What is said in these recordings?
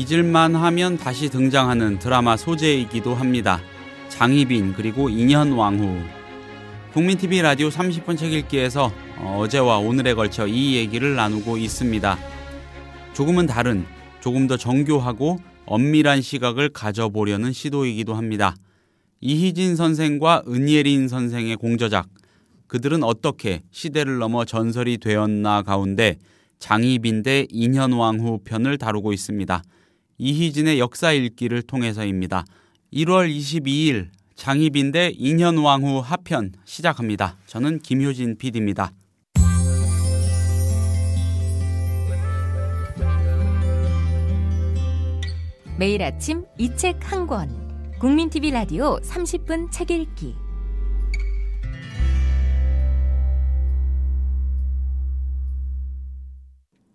잊을만 하면 다시 등장하는 드라마 소재이기도 합니다. 장희빈 그리고 인현왕후. 국민TV 라디오 30분 책 읽기에서 어제와 오늘에 걸쳐 이 얘기를 나누고 있습니다. 조금은 다른, 조금 더 정교하고 엄밀한 시각을 가져보려는 시도이기도 합니다. 이희진 선생과 은예린 선생의 공저작, 그들은 어떻게 시대를 넘어 전설이 되었나 가운데 장희빈 대 인현왕후 편을 다루고 있습니다. 이희진의 역사 읽기를 통해서입니다. 1월 22일 장희빈 대 인현왕후 하편 시작합니다. 저는 김효진 PD입니다. 매일 아침 이 책 한 권. 국민TV 라디오 30분 책 읽기.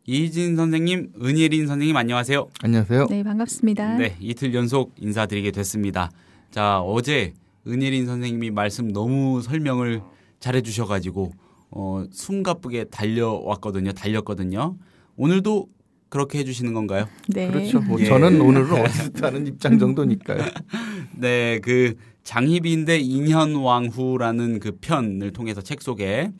이희진 선생님, 은예린 선생님 안녕하세요. 안녕하세요. 네, 반갑습니다. 네, 이틀 연속 인사드리게 됐습니다. 자, 어제 은예린 선생님이 말씀 너무 설명을 잘해 주셔가지고 숨가쁘게 달렸거든요. 오늘도 그렇게 해주시는 건가요? 네. 그렇죠. 예. 저는 오늘은 어시스트하는 입장 정도니까요. 네, 그 장희빈 대 인현왕후라는 그 편을 통해서 책 속에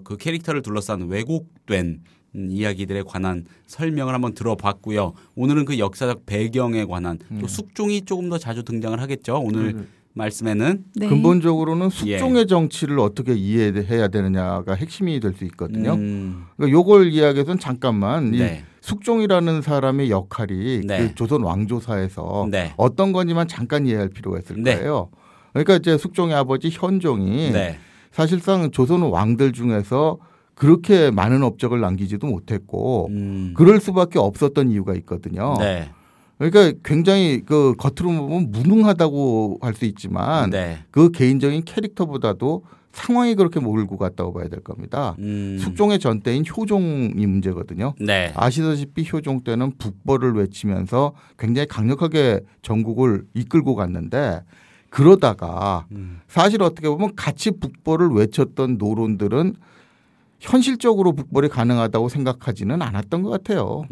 그 캐릭터를 둘러싼 왜곡된 이야기들에 관한 설명을 한번 들어봤고요. 오늘은 그 역사적 배경에 관한 또 숙종이 조금 더 자주 등장을 하겠죠. 오늘 말씀에는. 네. 근본적으로는 숙종의 정치를 어떻게 이해해야 되느냐가 핵심이 될 수 있거든요. 그러니까 요걸 이야기해서는 잠깐만 이 숙종이라는 사람의 역할이 그 조선 왕조사에서 어떤 건지만 잠깐 이해할 필요가 있을 거예요. 그러니까 이제 숙종의 아버지 현종이 사실상 조선 왕들 중에서 그렇게 많은 업적을 남기지도 못했고 그럴 수밖에 없었던 이유가 있거든요. 그러니까 굉장히 그 겉으로 보면 무능하다고 할 수 있지만 그 개인적인 캐릭터보다도 상황이 그렇게 몰고 갔다고 봐야 될 겁니다. 숙종의 전때인 효종이 문제거든요. 아시다시피 효종 때는 북벌을 외치면서 굉장히 강력하게 전국을 이끌고 갔는데 그러다가 사실 어떻게 보면 같이 북벌을 외쳤던 노론들은 현실적으로 북벌이 가능하다고 생각하지는 않았던 것 같아요.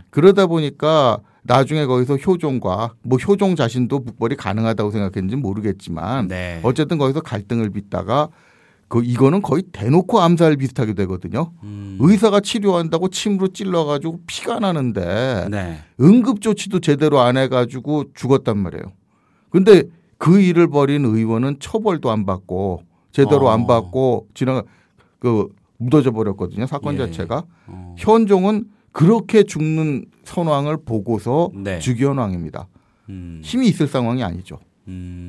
그러다 보니까 나중에 거기서 효종과 효종 자신도 북벌이 가능하다고 생각했는지 모르겠지만 어쨌든 거기서 갈등을 빚다가 이거는 거의 대놓고 암살 비슷하게 되거든요. 의사가 치료한다고 침으로 찔러가지고 피가 나는데 응급조치도 제대로 안 해가지고 죽었단 말이에요. 그런데 그 일을 벌인 의원은 처벌도 안 받고 제대로 안 받고 묻어져 버렸거든요. 사건 자체가. 현종은 그렇게 죽는 선왕을 보고서 즉위한 왕입니다. 힘이 있을 상황이 아니죠.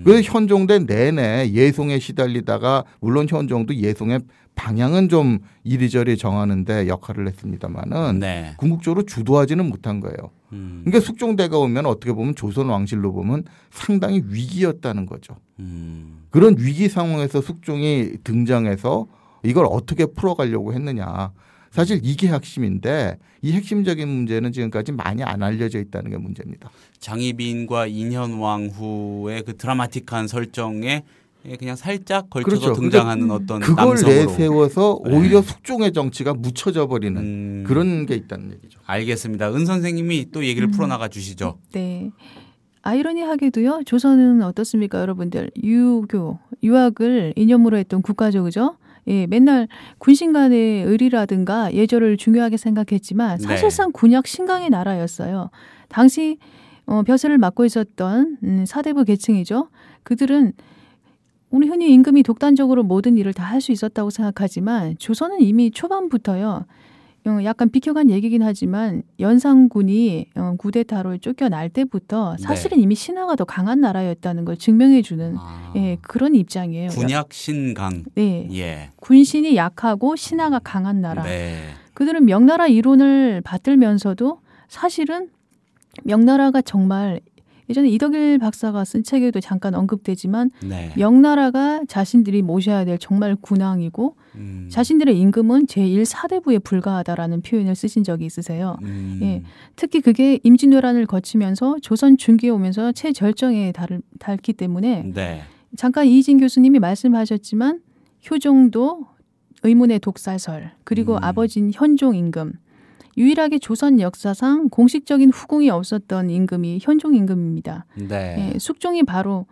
그래서 현종대 내내 예송에 시달리다가 물론 현종도 예송의 방향은 좀 이리저리 정하는데 역할을 했습니다마는 궁극적으로 주도하지는 못한 거예요. 그러니까 숙종대가 오면 어떻게 보면 조선 왕실로 보면 상당히 위기였다는 거죠. 그런 위기 상황에서 숙종이 등장해서 이걸 어떻게 풀어가려고 했느냐. 사실 이게 핵심인데 이 핵심적인 문제는 지금까지 많이 안 알려져 있다는 게 문제입니다. 장희빈과 인현왕후의 그 드라마틱한 설정에 그냥 살짝 걸쳐서 등장하는 어떤 그걸 남성으로. 내세워서 오히려 숙종의 정치가 묻혀져 버리는 그런 게 있다는 얘기죠. 알겠습니다. 은 선생님이 또 얘기를 풀어나가 주시죠. 네. 아이러니하게도요. 조선은 어떻습니까, 여러분들? 유학을 이념으로 했던 국가죠, 그죠? 예, 맨날 군신 간의 의리라든가 예절을 중요하게 생각했지만 사실상 군약 신강의 나라였어요. 당시 벼슬을 맡고 있었던 사대부 계층이죠. 그들은 우리 흔히 임금이 독단적으로 모든 일을 다 할 수 있었다고 생각하지만 조선은 이미 초반부터요. 약간 비켜간 얘기긴 하지만 연산군이 구데타로 쫓겨날 때부터 사실은 이미 신하가 더 강한 나라였다는 걸 증명해주는 그런 입장이에요. 군약 신강. 군신이 약하고 신하가 강한 나라. 그들은 명나라 이론을 받들면서도 사실은 명나라가 정말 예전에 이덕일 박사가 쓴 책에도 잠깐 언급되지만 명나라가 자신들이 모셔야 될 정말 군왕이고 자신들의 임금은 제1사대부에 불과하다라는 표현을 쓰신 적이 있으세요. 특히 그게 임진왜란을 거치면서 조선 중기에 오면서 최절정에 닳기 때문에 잠깐 이희진 교수님이 말씀하셨지만 효종도 의문의 독사설 그리고 아버지인 현종 임금 유일하게 조선 역사상 공식적인 후궁이 없었던 임금이 현종 임금입니다. 네. 예, 숙종이 바로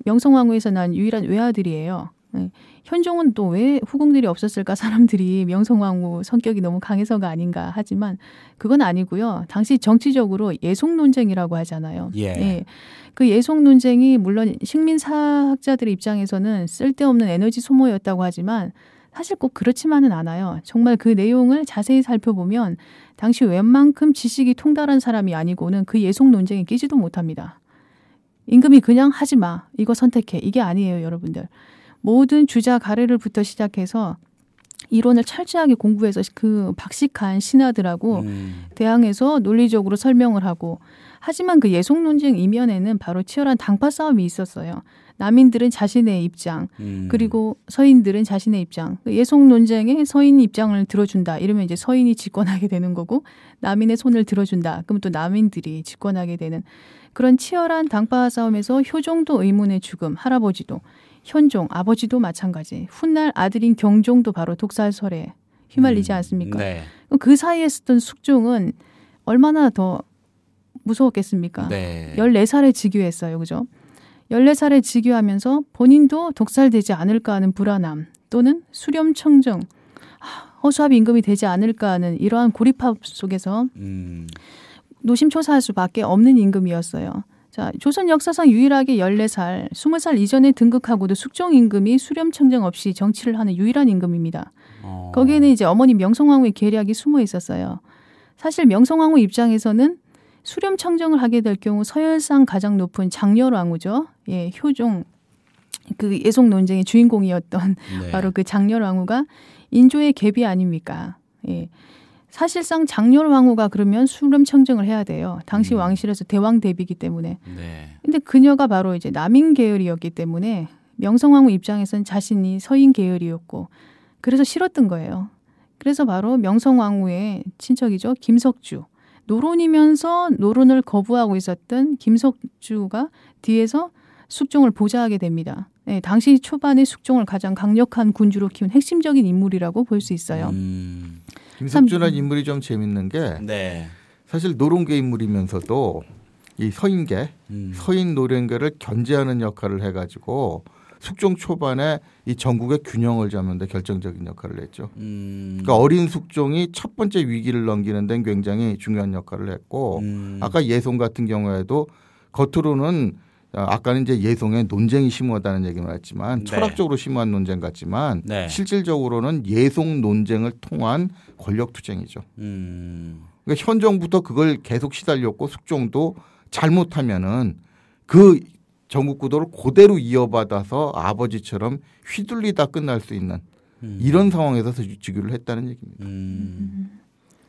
명성황후에서 난 유일한 외아들이에요. 예, 현종은 또 왜 후궁들이 없었을까? 사람들이 명성황후 성격이 너무 강해서가 아닌가 하지만 그건 아니고요. 당시 정치적으로 예속 논쟁이라고 하잖아요. 예. 예, 그 예속 논쟁이 물론 식민사학자들의 입장에서는 쓸데없는 에너지 소모였다고 하지만 사실 꼭 그렇지만은 않아요. 정말 그 내용을 자세히 살펴보면 당시 웬만큼 지식이 통달한 사람이 아니고는 그 예속 논쟁에 끼지도 못합니다. 임금이 그냥 하지 마. 이거 선택해. 이게 아니에요, 여러분들. 모든 주자 가래를부터 시작해서 이론을 철저하게 공부해서 그 박식한 신하들하고 대항해서 논리적으로 설명을 하고 하지만 그 예속 논쟁 이면에는 바로 치열한 당파 싸움이 있었어요. 남인들은 자신의 입장 그리고 서인들은 자신의 입장. 예속 논쟁에 서인 입장을 들어준다. 이러면 이제 서인이 집권하게 되는 거고 남인의 손을 들어준다. 그럼 또 남인들이 집권하게 되는 그런 치열한 당파 싸움에서 효종도 의문의 죽음, 할아버지도 현종, 아버지도 마찬가지. 훗날 아들인 경종도 바로 독살설에 휘말리지 않습니까? 네. 그 사이에 쓰던 숙종은 얼마나 더 무서웠겠습니까? 네. 14살에 즉위했어요. 그죠? 14살에 즉위하면서 본인도 독살되지 않을까 하는 불안함 또는 수렴청정, 허수아비 임금이 되지 않을까 하는 이러한 고립합 속에서 노심초사할 수밖에 없는 임금이었어요. 자, 조선 역사상 유일하게 14살, 20살 이전에 등극하고도 숙종 임금이 수렴청정 없이 정치를 하는 유일한 임금입니다. 거기에는 이제 어머니 명성황후의 계략이 숨어 있었어요. 사실 명성황후 입장에서는 수렴청정을 하게 될 경우 서열상 가장 높은 장렬왕후죠. 예, 효종, 그 예속 논쟁의 주인공이었던 네. 바로 그 장렬왕후가 인조의 계비 아닙니까? 예. 사실상 장렬왕후가 그러면 수렴청정을 해야 돼요. 당시 왕실에서 대왕 대비이기 때문에. 네. 근데 그녀가 바로 이제 남인 계열이었기 때문에 명성황후 입장에서는 자신이 서인 계열이었고 그래서 싫었던 거예요. 그래서 바로 명성황후의 친척이죠. 김석주. 노론이면서 노론을 거부하고 있었던 김석주가 뒤에서 숙종을 보좌하게 됩니다. 네, 당시 초반에 숙종을 가장 강력한 군주로 키운 핵심적인 인물이라고 볼 수 있어요. 김석주라는 인물이 좀 재밌는 게 네. 사실 노론계 인물이면서도 이 서인계, 서인 노련계를 견제하는 역할을 해가지고 숙종 초반에 이 전국의 균형을 잡는 데 결정적인 역할을 했죠. 그러니까 어린 숙종이 첫 번째 위기를 넘기는 데는 굉장히 중요한 역할을 했고 아까 예송 같은 경우에도 겉으로는 아까는 이제 예송에 논쟁이 심하다는 얘기만 했지만 네. 철학적으로 심한 논쟁 같지만 네. 실질적으로는 예송 논쟁을 통한 권력투쟁이죠. 그러니까 현 정부터 그걸 계속 시달렸고 숙종도 잘못하면은 그 전국 구도를 그대로 이어받아서 아버지처럼 휘둘리다 끝날 수 있는 이런 상황에서 즉위를 했다는 얘기입니다.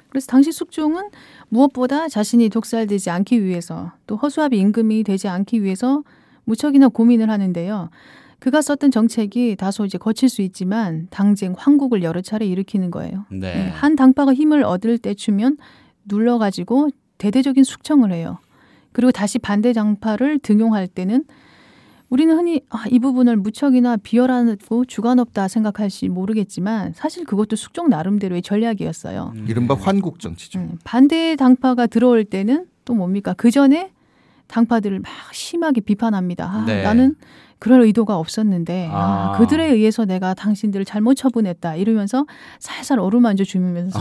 그래서 당시 숙종은 무엇보다 자신이 독살되지 않기 위해서 또 허수아비 임금이 되지 않기 위해서 무척이나 고민을 하는데요. 그가 썼던 정책이 다소 이제 거칠 수 있지만 당쟁, 황국을 여러 차례 일으키는 거예요. 네. 한 당파가 힘을 얻을 때쯤면 눌러가지고 대대적인 숙청을 해요. 그리고 다시 반대 당파를 등용할 때는 우리는 흔히 이 부분을 무척이나 비열하고 주관없다 생각할지 모르겠지만 사실 그것도 숙종 나름대로의 전략이었어요. 이른바 환국 정치죠. 반대 당파가 들어올 때는 또 뭡니까? 그 전에 당파들을 막 심하게 비판합니다. 네. 나는 그럴 의도가 없었는데 그들에 의해서 내가 당신들을 잘못 처분했다 이러면서 살살 어루만져 주면서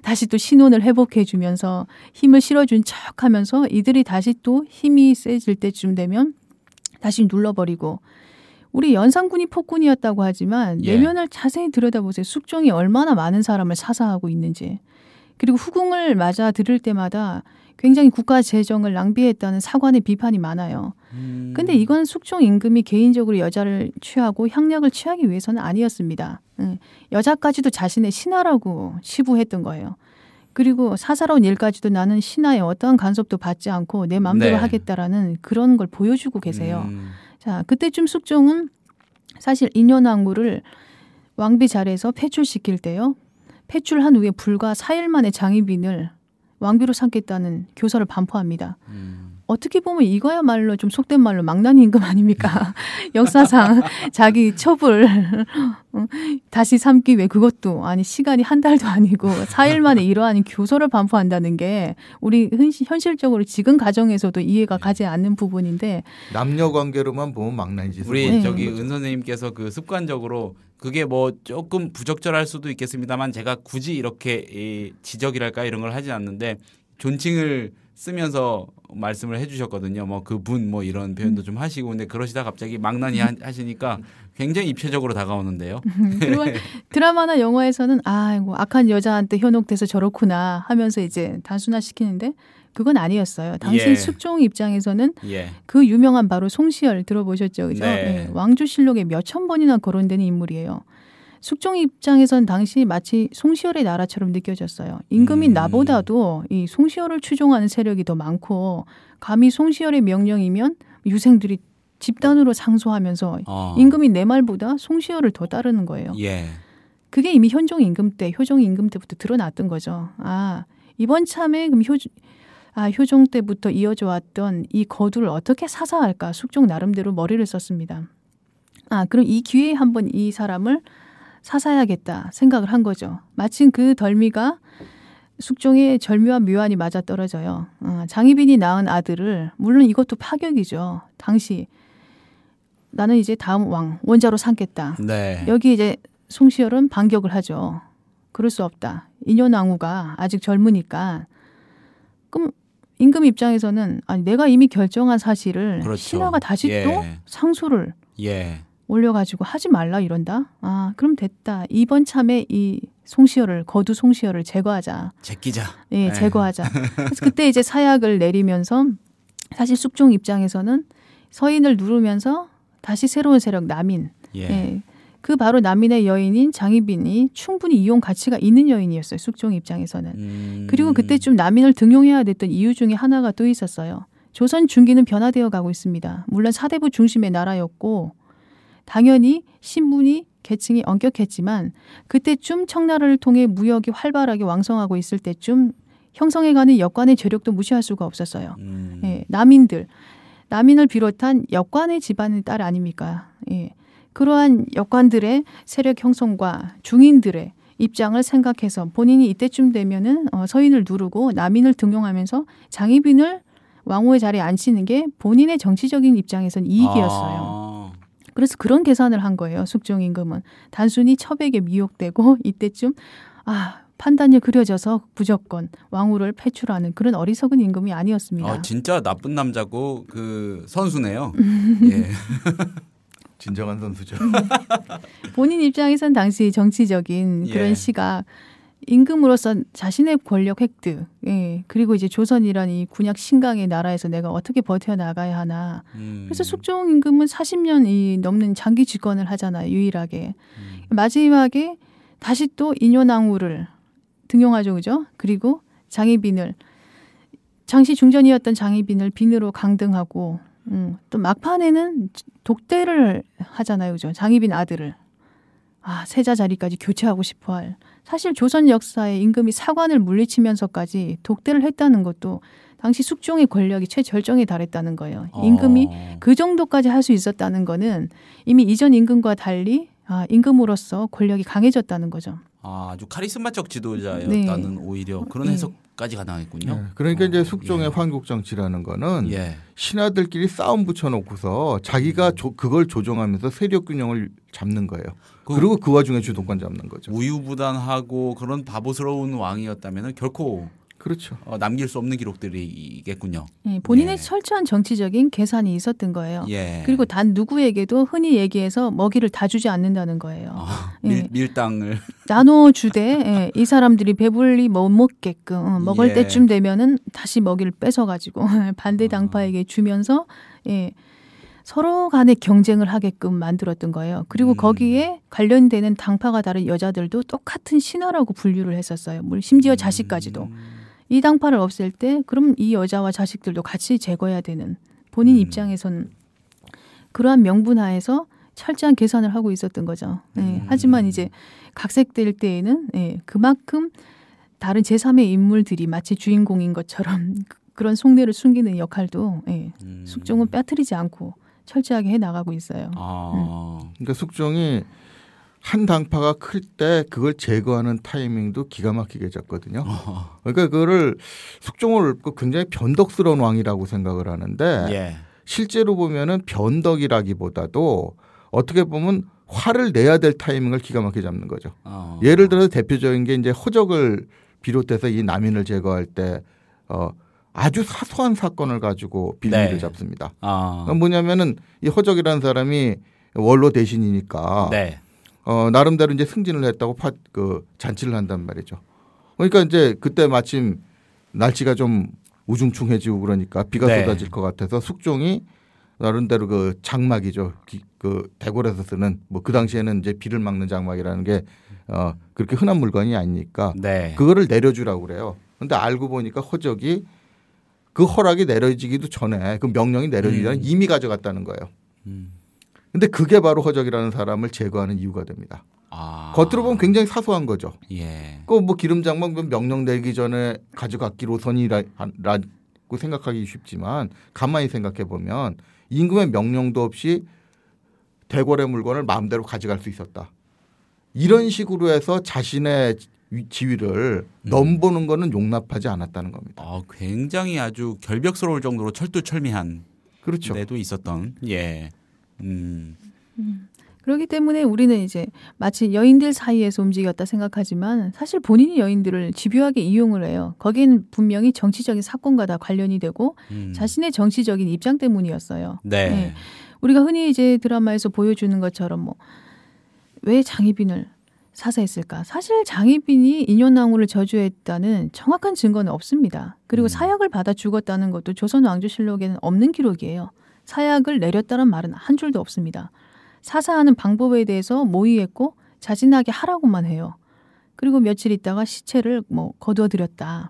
다시 또 신원을 회복해 주면서 힘을 실어준 척하면서 이들이 다시 또 힘이 세질 때쯤 되면 다시 눌러버리고 우리 연산군이 폭군이었다고 하지만 내면을 자세히 들여다보세요. 숙종이 얼마나 많은 사람을 사사하고 있는지. 그리고 후궁을 맞아 들을 때마다 굉장히 국가 재정을 낭비했다는 사관의 비판이 많아요. 근데 이건 숙종 임금이 개인적으로 여자를 취하고 향락을 취하기 위해서는 아니었습니다. 여자까지도 자신의 신하라고 치부했던 거예요. 그리고 사사로운 일까지도 나는 신하의 어떠한 간섭도 받지 않고 내 마음대로 하겠다라는 그런 걸 보여주고 계세요. 자, 그때쯤 숙종은 사실 인현왕후를 왕비 자리에서 폐출시킬 때요. 폐출한 후에 불과 4일 만에 장희빈을 왕비로 삼겠다는 교서를 반포합니다. 어떻게 보면 이거야말로 좀 속된 말로 망나니 임금 아닙니까? 역사상 자기 첩을 다시 삼기 위해 그것도 아니 시간이 한 달도 아니고 4일 만에 이러한 교서를 반포한다는 게 우리 현실적으로 지금 가정에서도 이해가 가지 않는 부분인데 남녀 관계로만 보면 망나니지. 우리 저기 은 선생님께서 그 습관적으로 그게 뭐 조금 부적절할 수도 있겠습니다만 제가 굳이 이렇게 지적이랄까 이런 걸 하지 않는데 존칭을 쓰면서 말씀을 해주셨거든요. 뭐 그분 뭐 이런 표현도 좀 하시고 근데 그러시다 갑자기 망나니 하시니까 굉장히 입체적으로 다가오는데요. 그리고 드라마나 영화에서는 아이고 악한 여자한테 현혹돼서 저렇구나 하면서 이제 단순화시키는데 그건 아니었어요. 당시 숙종 입장에서는 그 유명한 바로 송시열 들어보셨죠, 그죠? 네. 왕조실록에 몇천 번이나 거론되는 인물이에요. 숙종 입장에선 당시 마치 송시열의 나라처럼 느껴졌어요. 임금인 나보다도 이 송시열을 추종하는 세력이 더 많고 감히 송시열의 명령이면 유생들이 집단으로 상소하면서 임금이 내 말보다 송시열을 더 따르는 거예요. 그게 이미 효종 임금 때부터 드러났던 거죠. 이번 참에 그럼 효종 때부터 이어져 왔던 이 거두를 어떻게 사사할까 숙종 나름대로 머리를 썼습니다. 그럼 이 기회에 한번 이 사람을 사사해야겠다 생각을 한 거죠. 마침 그 덜미가 숙종의 절묘한 묘안이 맞아떨어져요. 장희빈이 낳은 아들을 물론 이것도 파격이죠. 당시 나는 이제 다음 원자로 삼겠다. 여기 이제 송시열은 반격을 하죠. 그럴 수 없다. 인현왕후가 아직 젊으니까. 그럼 임금 입장에서는 내가 이미 결정한 사실을 신하가 다시 또 상소를 올려가지고 하지 말라 이런다. 그럼 됐다. 이번 참에 이 거두 송시열을 제거하자. 제끼자. 제거하자. 그래서 그때 이제 사약을 내리면서 사실 숙종 입장에서는 서인을 누르면서 다시 새로운 세력 남인. 그 바로 남인의 여인인 장희빈이 충분히 이용 가치가 있는 여인이었어요. 숙종 입장에서는. 그리고 그때 좀 남인을 등용해야 됐던 이유 중에 하나가 또 있었어요. 조선 중기는 변화되어 가고 있습니다. 물론 사대부 중심의 나라였고 당연히 신분이 계층이 엄격했지만 그때쯤 청나라를 통해 무역이 활발하게 왕성하고 있을 때쯤 형성해가는 역관의 재력도 무시할 수가 없었어요. 남인을 비롯한 역관의 집안의 딸 아닙니까? 그러한 역관들의 세력 형성과 중인들의 입장을 생각해서 본인이 이때쯤 되면은 서인을 누르고 남인을 등용하면서 장희빈을 왕후의 자리에 앉히는 게 본인의 정치적인 입장에서는 이익이었어요. 그래서 그런 계산을 한 거예요. 숙종 임금은. 단순히 첩에게 미혹되고 이때쯤 판단이 그려져서 무조건 왕후를 패출하는 그런 어리석은 임금이 아니었습니다. 진짜 나쁜 남자고 그 선수네요. 진정한 선수죠. 본인 입장에선 당시 정치적인 그런 시각 임금으로서 자신의 권력 획득, 그리고 이제 조선이란 이 군약 신강의 나라에서 내가 어떻게 버텨나가야 하나. 그래서 숙종 임금은 40년이 넘는 장기 집권을 하잖아요, 유일하게. 마지막에 다시 또 인현왕후를 등용하죠, 그죠? 그리고 장희빈을, 장시 중전이었던 장희빈을 빈으로 강등하고, 또 막판에는 독대를 하잖아요, 그죠? 장희빈 아들을. 세자 자리까지 교체하고 싶어 할. 사실 조선 역사에 임금이 사관을 물리치면서까지 독대를 했다는 것도 당시 숙종의 권력이 최절정에 달했다는 거예요. 임금이 그 정도까지 할 수 있었다는 거는 이미 이전 임금과 달리 임금으로서 권력이 강해졌다는 거죠. 아주 카리스마적 지도자였다는 오히려 그런 해석까지 가능했군요. 그러니까 이제 숙종의 황국 정치라는 거는 신하들끼리 싸움 붙여놓고서 자기가 그걸 조정하면서 세력 균형을 잡는 거예요. 그리고 그 와중에 주도권 잡는 거죠. 우유부단하고 그런 바보스러운 왕이었다면 결코 그렇죠. 남길 수 없는 기록들이겠군요. 본인의 철저한 정치적인 계산이 있었던 거예요. 그리고 단 누구에게도 흔히 얘기해서 먹이를 다 주지 않는다는 거예요. 밀당을 나눠주되 이 사람들이 배불리 못 먹게끔 먹을 때쯤 되면은 다시 먹이를 뺏어가지고 반대 당파에게 주면서 서로 간의 경쟁을 하게끔 만들었던 거예요. 그리고 거기에 관련되는 당파가 다른 여자들도 똑같은 신하라고 분류를 했었어요. 심지어 자식까지도. 이 당파를 없앨 때 그럼 이 여자와 자식들도 같이 제거해야 되는 본인 입장에서는 그러한 명분 하에서 철저한 계산을 하고 있었던 거죠. 하지만 이제 각색될 때에는 그만큼 다른 제3의 인물들이 마치 주인공인 것처럼 그런 속내를 숨기는 역할도 숙종은 빠뜨리지 않고 철저하게 해나가고 있어요. 그러니까 숙종이 한 당파가 클 때 그걸 제거하는 타이밍도 기가 막히게 잡거든요. 그러니까 그거를 숙종을 굉장히 변덕스러운 왕이라고 생각을 하는데 실제로 보면은 변덕이라기보다도 어떻게 보면 화를 내야 될 타이밍을 기가 막히게 잡는 거죠. 예를 들어서 대표적인 게 이제 허적을 비롯해서 이 남인을 제거할 때 아주 사소한 사건을 가지고 빌미를 잡습니다. 뭐냐면은 이 허적이라는 사람이 원로 대신이니까 나름대로 이제 승진을 했다고 잔치를 한단 말이죠. 그러니까 이제 그때 마침 날씨가 좀 우중충해지고 그러니까 비가 쏟아질 것 같아서 숙종이 나름대로 그 장막이죠. 그 대궐에서 쓰는 뭐 그 당시에는 이제 비를 막는 장막이라는 게 그렇게 흔한 물건이 아니니까 그거를 내려주라고 그래요. 그런데 알고 보니까 허적이 그 허락이 내려지기도 전에 그 명령이 내려지기 전에 이미 가져갔다는 거예요. 근데 그게 바로 허적이라는 사람을 제거하는 이유가 됩니다. 겉으로 보면 굉장히 사소한 거죠. 그 뭐 기름장막 명령 내기 전에 가져갔기로선이라고 생각하기 쉽지만 가만히 생각해 보면 임금의 명령도 없이 대궐의 물건을 마음대로 가져갈 수 있었다. 이런 식으로 해서 자신의 지위를 넘보는 거는 용납하지 않았다는 겁니다. 굉장히 아주 결벽스러울 정도로 철두철미한 그렇죠. 데도 있었던. 그렇기 때문에 우리는 이제 마치 여인들 사이에서 움직였다 생각하지만 사실 본인이 여인들을 집요하게 이용을 해요. 거기는 분명히 정치적인 사건과 다 관련이 되고 자신의 정치적인 입장 때문이었어요. 우리가 흔히 이제 드라마에서 보여주는 것처럼 뭐 왜 장희빈을 사사했을까? 사실 장희빈이 인현왕후를 저주했다는 정확한 증거는 없습니다. 그리고 사약을 받아 죽었다는 것도 조선 왕조실록에는 없는 기록이에요. 사약을 내렸다는 말은 한 줄도 없습니다. 사사하는 방법에 대해서 모의했고 자진하게 하라고만 해요. 그리고 며칠 있다가 시체를 뭐 거두어들였다.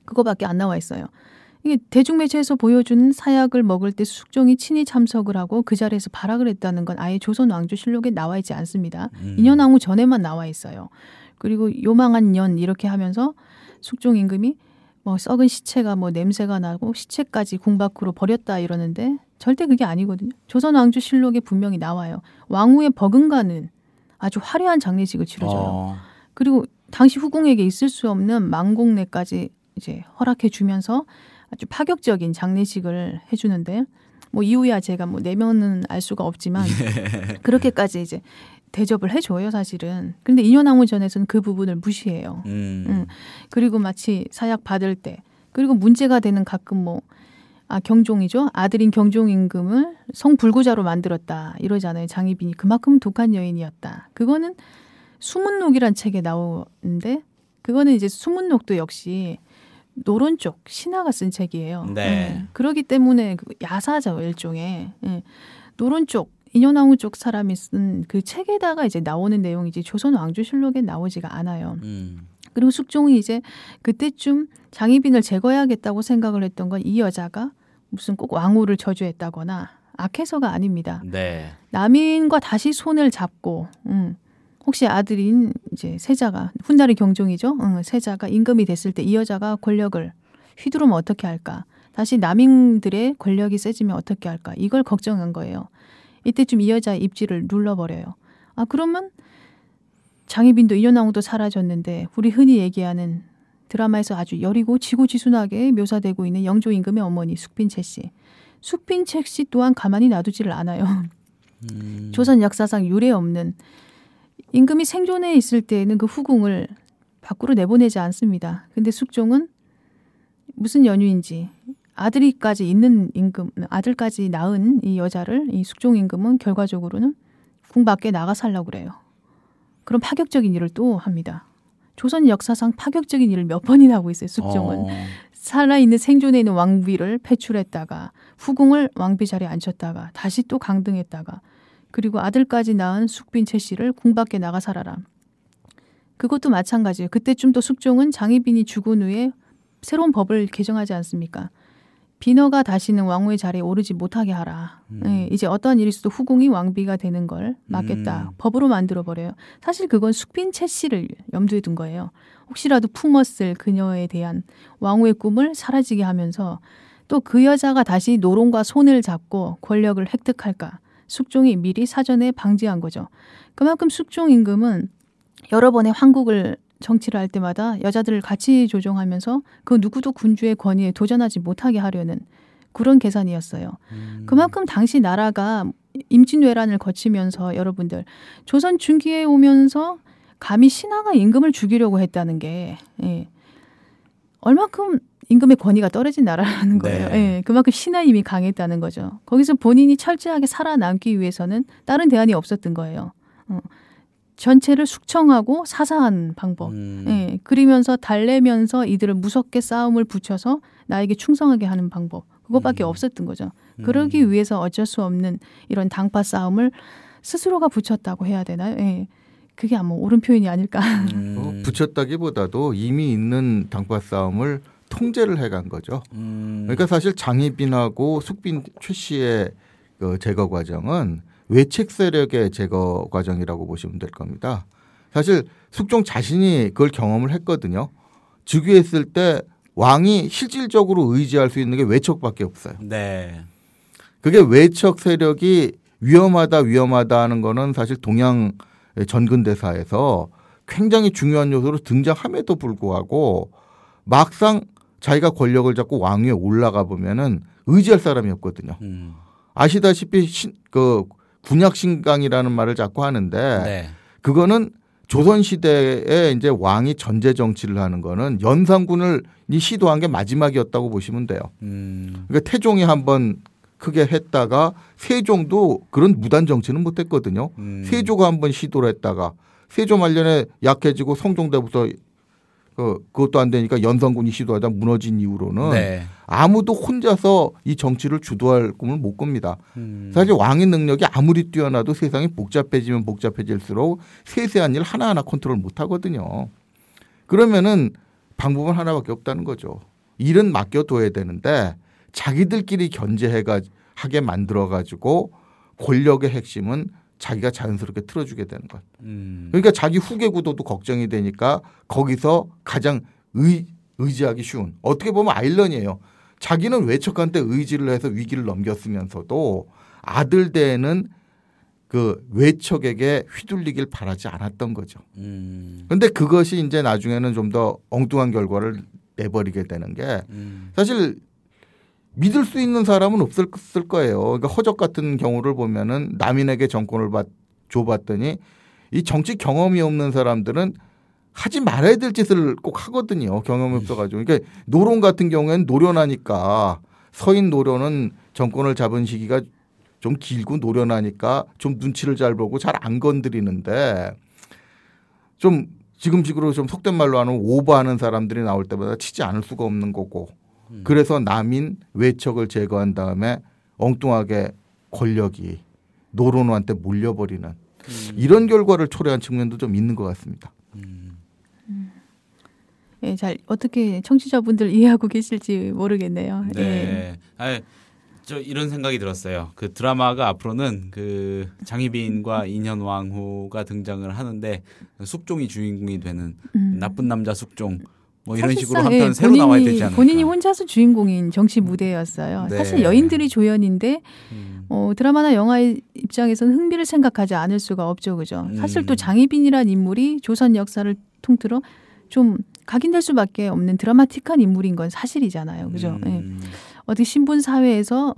그거밖에 안 나와 있어요. 이게 대중매체에서 보여주는 사약을 먹을 때 숙종이 친히 참석을 하고 그 자리에서 발악을 했다는 건 아예 조선 왕조실록에 나와 있지 않습니다. 인현왕후 전에만 나와 있어요. 그리고 요망한 년 이렇게 하면서 숙종 임금이 뭐 썩은 시체가 뭐 냄새가 나고 시체까지 궁 밖으로 버렸다 이러는데 절대 그게 아니거든요. 조선 왕조실록에 분명히 나와요. 왕후의 버금가는 아주 화려한 장례식을 치러줘요. 그리고 당시 후궁에게 있을 수 없는 망공례까지 이제 허락해 주면서 아주 파격적인 장례식을 해주는데 뭐 이후야 제가 뭐 내면은 알 수가 없지만 그렇게까지 이제 대접을 해줘요 사실은. 그런데 인현왕후 전에서는 그 부분을 무시해요. 그리고 마치 사약 받을 때 그리고 문제가 되는 가끔 뭐 경종이죠. 아들인 경종 임금을 성불구자로 만들었다 이러잖아요. 장희빈이 그만큼 독한 여인이었다. 그거는 수문록이란 책에 나오는데 그거는 이제 수문록도 역시 노론 쪽 신하가 쓴 책이에요. 그렇기 때문에 야사죠 일종의. 노론 쪽 인현왕후 쪽 사람이 쓴 그 책에다가 이제 나오는 내용이지 조선 왕조실록에 나오지가 않아요. 그리고 숙종이 이제 그때쯤 장희빈을 제거해야겠다고 생각을 했던 건 이 여자가 무슨 꼭 왕후를 저주했다거나 악해서가 아닙니다. 남인과 다시 손을 잡고 혹시 아들인 이제 세자가 훗날의 경종이죠. 세자가 임금이 됐을 때 이 여자가 권력을 휘두르면 어떻게 할까? 다시 남인들의 권력이 세지면 어떻게 할까? 이걸 걱정한 거예요. 이때쯤 이 여자의 입지를 눌러버려요. 그러면 장희빈도 인현왕후도 사라졌는데 우리 흔히 얘기하는 드라마에서 아주 여리고 지고지순하게 묘사되고 있는 영조 임금의 어머니 숙빈채 씨. 숙빈채 씨 또한 가만히 놔두지를 않아요. 조선 역사상 유례 없는 임금이 생존해 있을 때에는 그 후궁을 밖으로 내보내지 않습니다. 근데 숙종은 무슨 연유인지 아들이까지 있는 임금, 아들까지 낳은 이 여자를 이 숙종 임금은 결과적으로는 궁 밖에 나가 살라고 그래요. 그런 파격적인 일을 또 합니다. 조선 역사상 파격적인 일을 몇 번이나 하고 있어요. 숙종은. 살아있는 생존해 있는 왕비를 배출했다가 후궁을 왕비 자리에 앉혔다가 다시 또 강등했다가 그리고 아들까지 낳은 숙빈채 씨를 궁 밖에 나가 살아라. 그것도 마찬가지예요. 그때쯤 또 숙종은 장희빈이 죽은 후에 새로운 법을 개정하지 않습니까? 비너가 다시는 왕후의 자리에 오르지 못하게 하라. 예, 이제 어떠한 일이 있어도 후궁이 왕비가 되는 걸 막겠다. 법으로 만들어버려요. 사실 그건 숙빈 채 씨를 염두에 둔 거예요. 혹시라도 품었을 그녀에 대한 왕후의 꿈을 사라지게 하면서 또 그 여자가 다시 노론과 손을 잡고 권력을 획득할까 숙종이 미리 사전에 방지한 거죠. 그만큼 숙종 임금은 여러 번의 황국을 정치를 할 때마다 여자들을 같이 조종하면서 그 누구도 군주의 권위에 도전하지 못하게 하려는 그런 계산이었어요. 그만큼 당시 나라가 임진왜란을 거치면서 여러분들 조선 중기에 오면서 감히 신하가 임금을 죽이려고 했다는 게 얼마큼 임금의 권위가 떨어진 나라라는 거예요. 네. 그만큼 신하 힘이 강했다는 거죠. 거기서 본인이 철저하게 살아남기 위해서는 다른 대안이 없었던 거예요. 전체를 숙청하고 사사한 방법. 그리면서 달래면서 이들을 무섭게 싸움을 붙여서 나에게 충성하게 하는 방법. 그것밖에 없었던 거죠. 그러기 위해서 어쩔 수 없는 이런 당파 싸움을 스스로가 붙였다고 해야 되나요? 그게 아마 옳은 표현이 아닐까. 붙였다기보다도 이미 있는 당파 싸움을 통제를 해간 거죠. 그러니까 사실 장희빈하고 숙빈 최 씨의 그 제거 과정은 외책 세력의 제거 과정이라고 보시면 될 겁니다. 사실 숙종 자신이 그걸 경험을 했거든요. 즉위했을 때 왕이 실질적으로 의지할 수 있는 게 외척밖에 없어요. 네. 그게 외척 세력이 위험하다 하는 거는 사실 동양 전근대사에서 굉장히 중요한 요소로 등장함에도 불구하고 막상 자기가 권력을 잡고 왕위에 올라가 보면은 의지할 사람이 없거든요. 아시다시피 군약신강이라는 말을 자꾸 하는데 네. 그거는 조선시대에 이제 왕이 전제 정치를 하는 거는 연산군을 시도한 게 마지막이었다고 보시면 돼요. 그러니까 태종이 한번 크게 했다가 세종도 그런 무단 정치는 못 했거든요. 세조가 한번 시도를 했다가 세조 말년에 약해지고 성종대부터 그것도 안 되니까 연산군이 시도하다 무너진 이후로는 네. 아무도 혼자서 이 정치를 주도할 꿈을 못 꿉니다. 사실 왕의 능력이 아무리 뛰어나도 세상이 복잡해지면 복잡해질수록 세세한 일 하나하나 컨트롤 못 하거든요. 그러면은 방법은 하나밖에 없다는 거죠. 일은 맡겨둬야 되는데 자기들끼리 견제하게 만들어가지고 권력의 핵심은 자기가 자연스럽게 틀어주게 되는 것. 그러니까 자기 후계 구도도 걱정이 되니까 거기서 가장 의지하기 쉬운. 어떻게 보면 아일러니예요. 자기는 외척한테 의지를 해서 위기를 넘겼으면서도 아들 대에는 그 외척에게 휘둘리길 바라지 않았던 거죠. 그런데 그것이 이제 나중에는 좀 더 엉뚱한 결과를 내버리게 되는 게 사실 믿을 수 있는 사람은 없을 거예요. 그러니까 허적 같은 경우를 보면은 남인에게 정권을 줘봤더니 이 정치 경험이 없는 사람들은 하지 말아야 될 짓을 꼭 하거든요. 경험이 없어가지고. 그러니까 노론 같은 경우에는 노련하니까 서인 노련은 정권을 잡은 시기가 좀 길고 노련하니까 좀 눈치를 잘 보고 잘 안 건드리는데 좀 지금식으로 좀 속된 말로 하는 오버하는 사람들이 나올 때마다 치지 않을 수가 없는 거고 그래서 남인 외척을 제거한 다음에 엉뚱하게 권력이 노론한테 몰려버리는 이런 결과를 초래한 측면도 좀 있는 것 같습니다. 예, 잘 어떻게 청취자분들 이해하고 계실지 모르겠네요. 네. 예. 저 이런 생각이 들었어요. 그 드라마가 앞으로는 그 장희빈과 인현왕후가 등장을 하는데 숙종이 주인공이 되는 나쁜 남자 숙종 뭐 이런 식으로 한편 새로 나와야 되지 않을까. 본인이 혼자서 주인공인 정치 무대였어요. 네. 사실 여인들이 조연인데 드라마나 영화의 입장에서는 흥미를 생각하지 않을 수가 없죠. 그죠? 사실 또 장희빈이란 인물이 조선 역사를 통틀어 좀 각인될 수밖에 없는 드라마틱한 인물인 건 사실이잖아요. 그죠? 예. 어떻게 신분 사회에서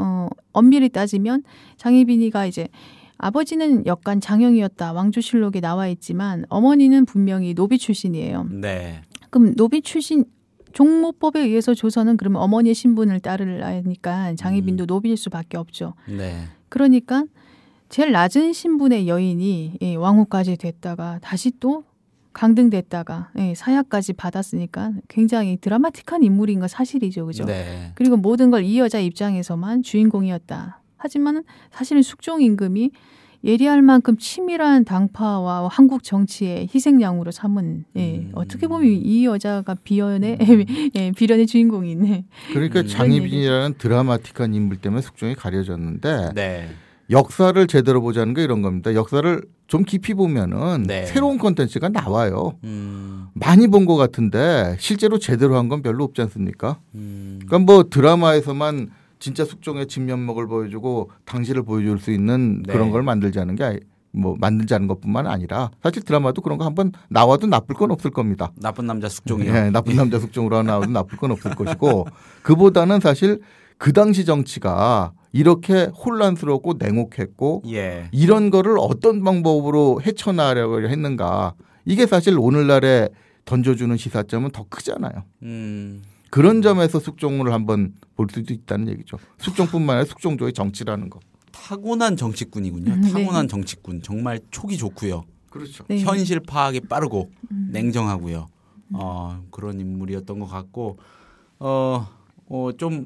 엄밀히 따지면 장희빈이가 이제 아버지는 역관 장형이었다. 왕조실록에 나와 있지만 어머니는 분명히 노비 출신이에요. 네. 그럼 노비 출신 종모법에 의해서 조선은 그러면 어머니의 신분을 따르니까 장희빈도 노비일 수밖에 없죠. 네. 그러니까 제일 낮은 신분의 여인이 왕후까지 됐다가 다시 또 강등됐다가 사약까지 받았으니까 굉장히 드라마틱한 인물인 건 사실이죠. 그죠? 네. 그리고 모든 걸 이 여자 입장에서만 주인공이었다. 하지만 사실은 숙종 임금이 예리할 만큼 치밀한 당파와 한국 정치의 희생양으로 삼은 어떻게 보면 이 여자가 비련의 주인공인. 그러니까 장희빈이라는 드라마틱한 인물 때문에 숙종이 가려졌는데 역사를 제대로 보자는 게 이런 겁니다. 역사를 좀 깊이 보면은 새로운 콘텐츠가 나와요. 많이 본 것 같은데 실제로 제대로 한 건 별로 없지 않습니까? 그러니까 뭐 드라마에서만 진짜 숙종의 진면목을 보여주고 당시를 보여줄 수 있는 그런 걸 만들자는 게 만들자는 것뿐만 아니라 사실 드라마도 그런 거 한번 나와도 나쁠 건 없을 겁니다. 나쁜 남자 숙종이요. 네, 나쁜 남자 숙종으로 나와도 나쁠 건 없을 것이고 그보다는 사실 그 당시 정치가 이렇게 혼란스럽고 냉혹했고 이런 거를 어떤 방법으로 헤쳐나가려고 했는가. 이게 사실 오늘날에 던져주는 시사점은 더 크잖아요. 그런 점에서 숙종을 한번 볼 수도 있다는 얘기죠. 숙종뿐만 아니라 숙종조의 정치라는 거. 타고난 정치꾼이군요. 타고난 정치꾼. 정말 촉이 좋고요. 그렇죠. 현실 파악이 빠르고 냉정하고요. 그런 인물이었던 것 같고 좀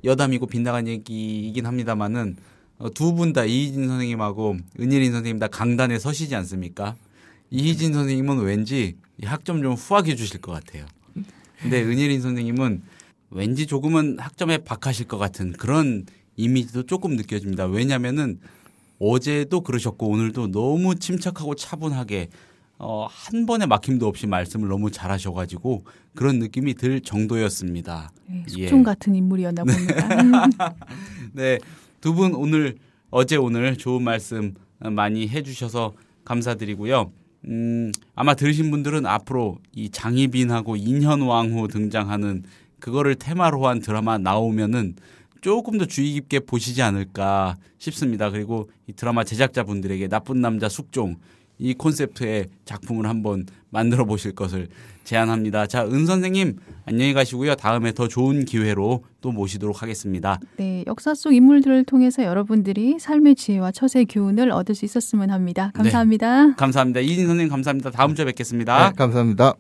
여담이고 빗나간 얘기이긴 합니다만은 두 분 다 이희진 선생님하고 은예린 선생님 다 강단에 서시지 않습니까? 이희진 선생님은 왠지 학점 좀 후하게 주실 것 같아요. 근데 은예린 선생님은 왠지 조금은 학점에 박하실 것 같은 그런 이미지도 조금 느껴집니다. 왜냐하면은 어제도 그러셨고 오늘도 너무 침착하고 차분하게 한 번의 막힘도 없이 말씀을 너무 잘하셔가지고 그런 느낌이 들 정도였습니다. 숙종 같은 인물이었나 봅니다. 네, 두 분 오늘 좋은 말씀 많이 해주셔서 감사드리고요. 아마 들으신 분들은 앞으로 이 장희빈하고 인현왕후 등장하는 그거를 테마로 한 드라마 나오면은 조금 더 주의 깊게 보시지 않을까 싶습니다. 그리고 이 드라마 제작자분들에게 나쁜 남자 숙종 이 콘셉트의 작품을 한번 만들어 보실 것을 제안합니다. 자, 은 선생님 안녕히 가시고요. 다음에 더 좋은 기회로 또 모시도록 하겠습니다. 네, 역사 속 인물들을 통해서 여러분들이 삶의 지혜와 처세의 교훈을 얻을 수 있었으면 합니다. 감사합니다. 네, 감사합니다. 이진 선생님 감사합니다. 다음 주에 뵙겠습니다. 네, 감사합니다.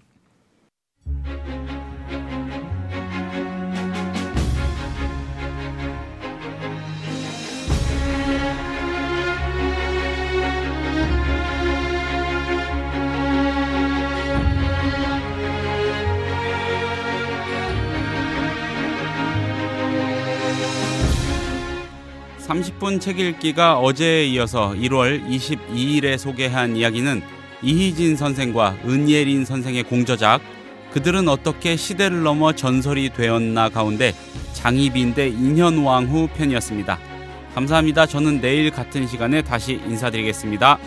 (30분) 책 읽기가 어제에 이어서 1월 22일에 소개한 이야기는 이희진 선생과 은예린 선생의 공저작 그들은 어떻게 시대를 넘어 전설이 되었나 가운데 장희빈 대 인현왕후 편이었습니다. 감사합니다. 저는 내일 같은 시간에 다시 인사드리겠습니다.